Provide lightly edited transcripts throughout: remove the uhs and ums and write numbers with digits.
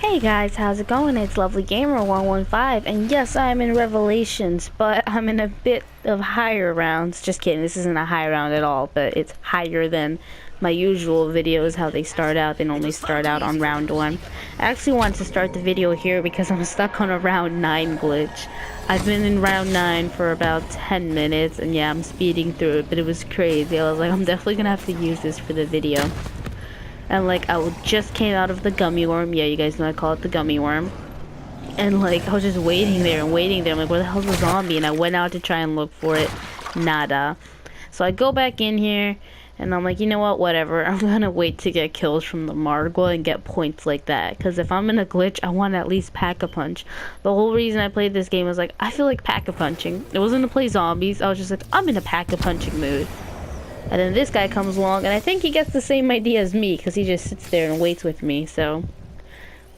Hey guys, how's it going? It's Lovely Gamer 115, and yes, I'm in Revelations, but I'm in a bit of higher rounds. Just kidding, this isn't a high round at all, but it's higher than my usual videos, how they start out. They normally start out on round 1. I actually want to start the video here because I'm stuck on a round 9 glitch. I've been in round 9 for about 10 minutes, and yeah, I'm speeding through it, but it was crazy. I was like, I'm definitely gonna have to use this for the video. And like just came out of the Gummy Worm. Yeah, you guys know I call it the Gummy Worm. And like I was just waiting there and waiting there. I'm like, where the hell's the zombie? And I went out to try and look for it. Nada. So I go back in here and I'm like, you know what, whatever. I'm gonna wait to get kills from the Margle and get points like that. Because if I'm in a glitch, I want to at least pack-a-punch. The whole reason I played this game was like, I feel like pack-a-punching. It wasn't to play zombies. I was just like, I'm in a pack-a-punching mood. And then this guy comes along, and I think he gets the same idea as me, because he just sits there and waits with me, so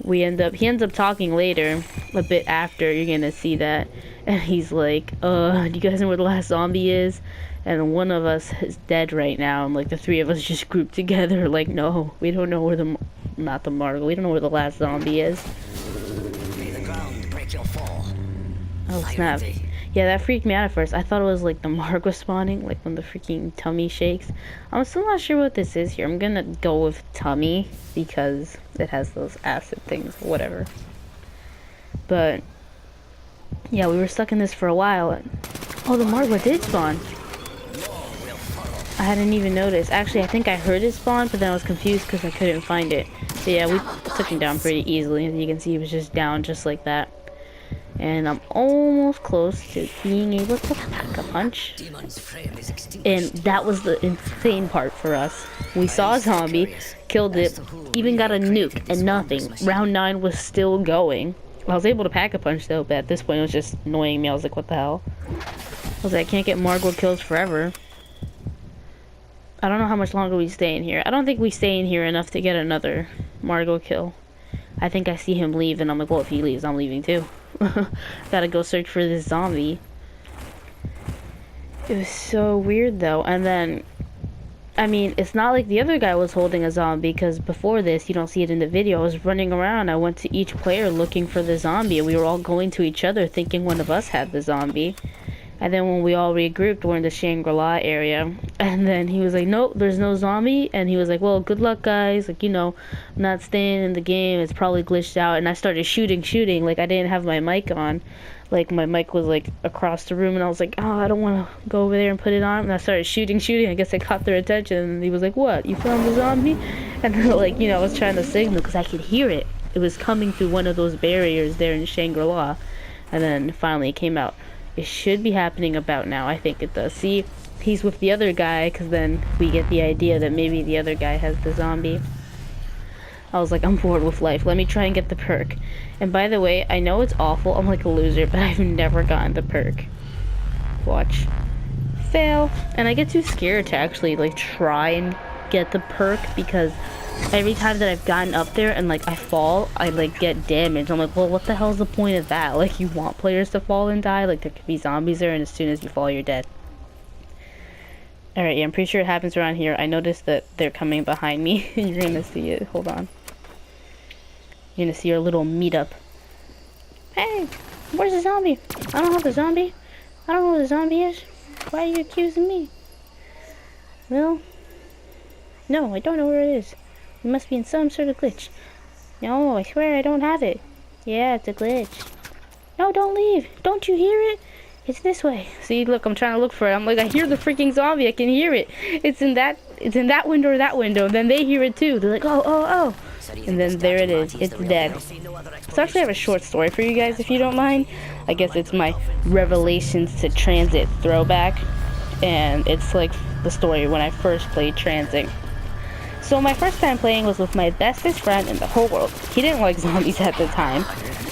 he ends up talking later, a bit after, you're gonna see that, and he's like, do you guys know where the last zombie is? And one of us is dead right now, and like the three of us just grouped together, like, no, we don't know where not the Margle, we don't know where the last zombie is. May the ground break your fall. Oh snap. Yeah, that freaked me out at first. I thought it was like the Mark was spawning, like when the freaking tummy shakes. I'm still not sure what this is here. I'm gonna go with tummy because it has those acid things, whatever. But yeah, we were stuck in this for a while. Oh, the Mark did spawn. I hadn't even noticed. Actually, I think I heard it spawn, but then I was confused because I couldn't find it. But yeah, we took him down pretty easily. As you can see, he was just down just like that. And I'm almost close to being able to pack a punch. And that was the insane part for us. We saw a zombie, killed it, even got a nuke, and nothing. Round 9 was still going. I was able to pack a punch though, but at this point it was just annoying me. I was like, what the hell? I was like, I can't get Margot kills forever. I don't know how much longer we stay in here. I don't think we stay in here enough to get another Margot kill. I think I see him leave, and I'm like, well, if he leaves, I'm leaving too. Gotta go search for this zombie. It was so weird though. And then, I mean, it's not like the other guy was holding a zombie, because before this, you don't see it in the video, I was running around. I went to each player looking for the zombie, and we were all going to each other thinking one of us had the zombie. And then when we all regrouped, we're in the Shangri-La area. And then he was like, nope, there's no zombie. And he was like, well, good luck, guys. Like, you know, I'm not staying in the game. It's probably glitched out. And I started shooting. Like, I didn't have my mic on. Like, my mic was, like, across the room. And I was like, oh, I don't want to go over there and put it on. And I started shooting. I guess I caught their attention. And he was like, what? You found the zombie? And then, like, you know, I was trying to signal because I could hear it. It was coming through one of those barriers there in Shangri-La. And then finally it came out. It should be happening about now. I think it does. See, he's with the other guy, because then we get the idea that maybe the other guy has the zombie. I was like, I'm bored with life. Let me try and get the perk. And by the way, I know it's awful. I'm like a loser, but I've never gotten the perk. Watch. Fail. And I get too scared to actually, like, try and get the perk, because every time that I've gotten up there and like I fall, I like get damaged. I'm like, well, what the hell's the point of that? Like, you want players to fall and die? Like, there could be zombies there, and as soon as you fall, you're dead. Alright, yeah, I'm pretty sure it happens around here. I noticed that they're coming behind me. You're gonna see it. Hold on. You're gonna see our little meetup. Hey, where's the zombie? I don't have the zombie. I don't know where the zombie is. Why are you accusing me? Well, no, I don't know where it is. It must be in some sort of glitch. No, I swear I don't have it. Yeah, it's a glitch. No, don't leave. Don't you hear it? It's this way. See, look, I'm trying to look for it. I'm like, I hear the freaking zombie. I can hear it. It's in that window or that window. And then they hear it too. They're like, oh. And then there it is. It's dead. So actually I have a short story for you guys, if you don't mind. I guess it's my Revelations to Tranzit throwback. And it's like the story when I first played Tranzit. So my first time playing was with my bestest friend in the whole world. He didn't like zombies at the time.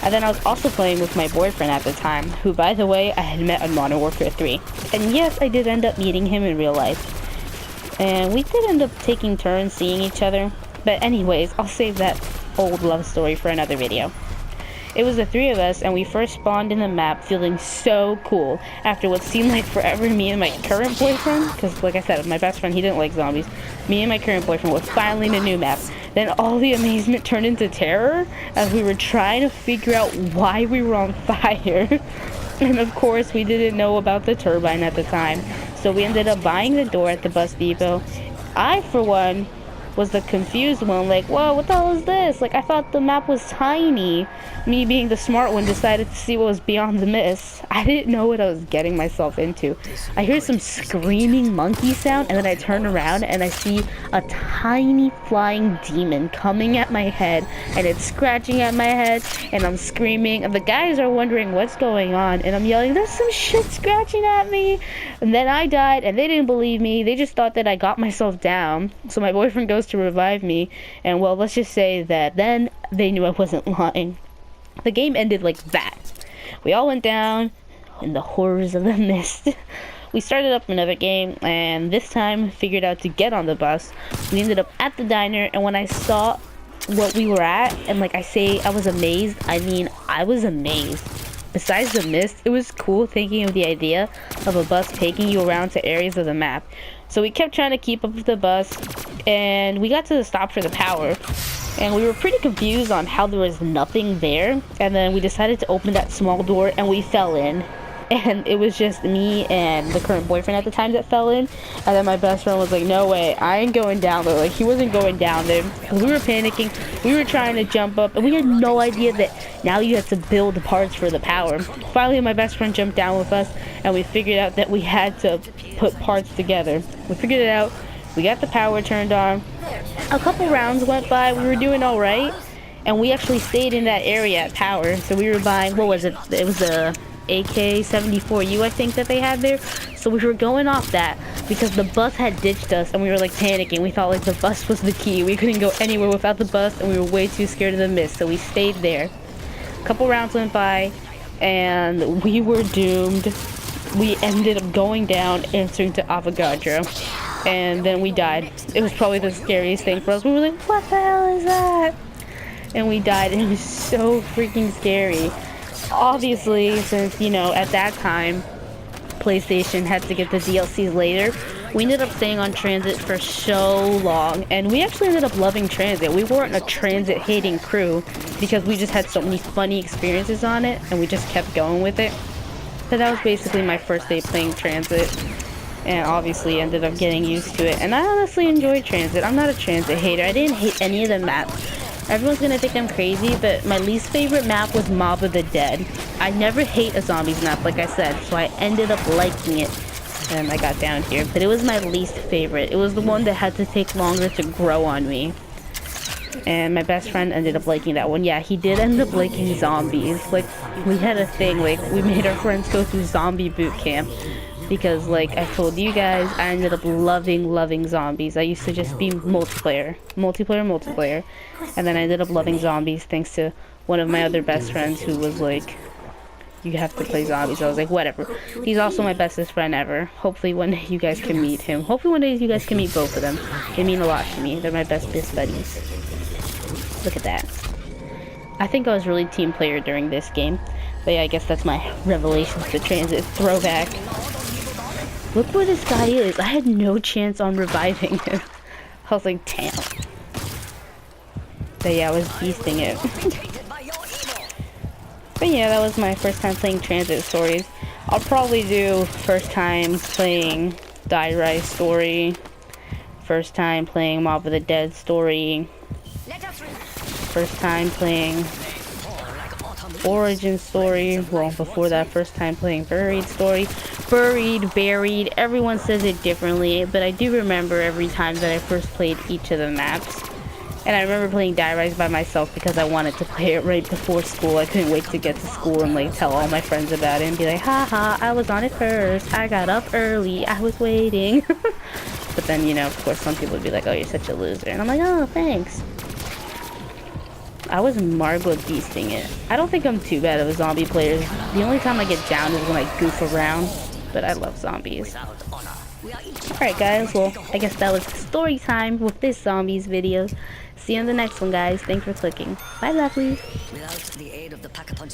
And then I was also playing with my boyfriend at the time, who, by the way, I had met on Modern Warfare 3. And yes, I did end up meeting him in real life. And we did end up taking turns seeing each other. But anyways, I'll save that old love story for another video. It was the three of us, and we first spawned in the map feeling so cool. After what seemed like forever, me and my current boyfriend, because like I said, my best friend, he didn't like zombies. Me and my current boyfriend were finally in a new map. Then all the amazement turned into terror as we were trying to figure out why we were on fire. And of course, we didn't know about the turbine at the time. So we ended up buying the door at the bus depot. I, for one, was the confused one, like, whoa, what the hell is this? Like, I thought the map was tiny. Me being the smart one decided to see what was beyond the mist. I didn't know what I was getting myself into. I hear some screaming monkey sound, and then I turn around and I see a tiny flying demon coming at my head, and it's scratching at my head, and I'm screaming, and the guys are wondering what's going on, and I'm yelling, there's some shit scratching at me. And then I died, and they didn't believe me. They just thought that I got myself down. So my boyfriend goes to revive me, and well, let's just say that then they knew I wasn't lying. The game ended like that. We all went down in the horrors of the mist. We started up another game, and this time figured out to get on the bus. We ended up at the diner, and when I saw what we were at, and like I say, I was amazed. I mean, I was amazed. Besides the mist, it was cool thinking of the idea of a bus taking you around to areas of the map. So we kept trying to keep up with the bus, and we got to the stop for the power. And we were pretty confused on how there was nothing there. And then we decided to open that small door, and we fell in. And it was just me and the current boyfriend at the time that fell in. And then my best friend was like, no way, I ain't going down there. Like, he wasn't going down there. Because we were panicking. We were trying to jump up. And we had no idea that now you have to build the parts for the power. Finally, my best friend jumped down with us. And we figured out that we had to put parts together. We figured it out. We got the power turned on. A couple rounds went by. We were doing all right. And we actually stayed in that area at power. So we were buying, what was it? It was a AK-74U, I think, that they had there. So we were going off that because the bus had ditched us, and we were like panicking. We thought like the bus was the key. We couldn't go anywhere without the bus, and we were way too scared of the mist, so we stayed there. A couple rounds went by, and we were doomed. We ended up going down, answering to Avogadro, and then we died. It was probably the scariest thing for us. We were like, what the hell is that? And we died, and it was so freaking scary. Obviously, since, you know, at that time, PlayStation had to get the DLCs later, we ended up staying on Transit for so long, and we actually ended up loving Transit. We weren't a Transit-hating crew, because we just had so many funny experiences on it, and we just kept going with it. But that was basically my first day playing Transit, and obviously ended up getting used to it. And I honestly enjoyed Transit. I'm not a Transit hater. I didn't hate any of the maps. Everyone's gonna think I'm crazy, but my least favorite map was Mob of the Dead. I never hate a zombies map, like I said, so I ended up liking it. And I got down here, but it was my least favorite. It was the one that had to take longer to grow on me. And my best friend ended up liking that one. Yeah, he did end up liking zombies. Like, we had a thing, like, we made our friends go through zombie boot camp. Because, like I told you guys, I ended up loving zombies. I used to just be multiplayer. And then I ended up loving zombies thanks to one of my other best friends who was like, you have to play zombies. I was like, whatever. He's also my bestest friend ever. Hopefully one day you guys can meet him. Hopefully one day you guys can meet both of them. They mean a lot to me. They're my best buddies. Look at that. I think I was really team player during this game. But yeah, I guess that's my Revelations to Transit throwback. Look where this guy is. I had no chance on reviving him. I was like, damn. But yeah, I was beasting it. But yeah, that was my first time playing Transit Stories. I'll probably do first time playing Die Rise Story. First time playing Mob of the Dead Story. First time playing Origin Story. Well, before that, first time playing Buried Story. Buried, everyone says it differently, but I do remember every time that I first played each of the maps. And I remember playing Die Rise by myself because I wanted to play it right before school. I couldn't wait to get to school and like tell all my friends about it and be like, haha, I was on it first. I got up early. I was waiting. But then, you know, of course, some people would be like, oh, you're such a loser. And I'm like, oh, thanks. I was Margot beasting it. I don't think I'm too bad of a zombie player. The only time I get down is when I goof around. But I love zombies. We are each Alright guys, well, I guess that was story time with this zombies video. See you in the next one, guys. Thanks for clicking. Bye, lovelies. without the aid of the pack-a-punch.